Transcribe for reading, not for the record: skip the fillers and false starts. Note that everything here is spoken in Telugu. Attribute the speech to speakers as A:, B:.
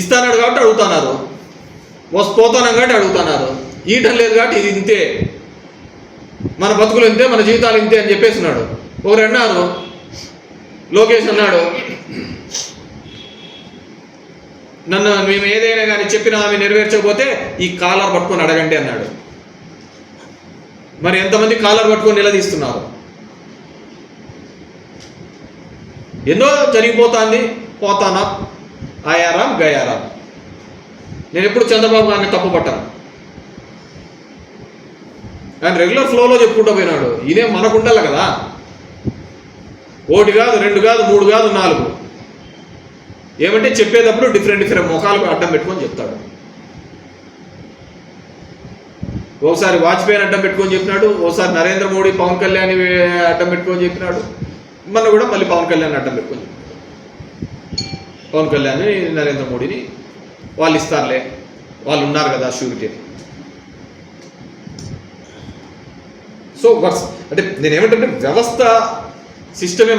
A: ఇస్తానాడు కాబట్టి అడుగుతున్నారు, పోతున్నాం కాబట్టి అడుగుతున్నారు. ఈయటం లేదు కాబట్టి ఇది ఇంతే, మన బతుకులు ఇంతే, మన జీవితాలు ఇంతే అని చెప్పేస్తున్నాడు. ఒకరు అన్నారు, లోకేష్ అన్నాడు, నన్ను మేము ఏదైనా కానీ చెప్పిన ఆమె నెరవేర్చకపోతే ఈ కాలర్ పట్టుకొని అడగండి అన్నాడు. మరి ఎంతమంది కాలర్ పట్టుకొని నిలదీస్తున్నారు? ఎన్నో జరిగిపోతుంది, పోతానా ఆయారాం గయారాం. నేను ఎప్పుడు చంద్రబాబు గారిని తప్పు పట్టాను, ఆయన రెగ్యులర్ ఫ్లోలో చెప్పుకుంటూ పోయినాడు. ఇదే మనకుండాలి కదా, 1 కాదు 2 కాదు 3 కాదు 4. ఏమంటే చెప్పేటప్పుడు డిఫరెంట్ ముఖాలు అడ్డం పెట్టుకొని చెప్తాడు. ఒకసారి వాజ్పేయిని అడ్డం పెట్టుకొని చెప్పినాడు, ఒకసారి నరేంద్ర మోడీ పవన్ కళ్యాణ్ అడ్డం పెట్టుకొని చెప్పినాడు, మన కూడా మళ్ళీ పవన్ కళ్యాణ్ అడ్డం పెట్టుకొని చెప్పినాడు. పవన్ కళ్యాణ్ని నరేంద్ర మోడీని వాళ్ళు ఇస్తారులే, వాళ్ళు ఉన్నారు కదా షూరిటీ. సో అంటే నేనేమంటే వ్యవస్థ సిస్టమే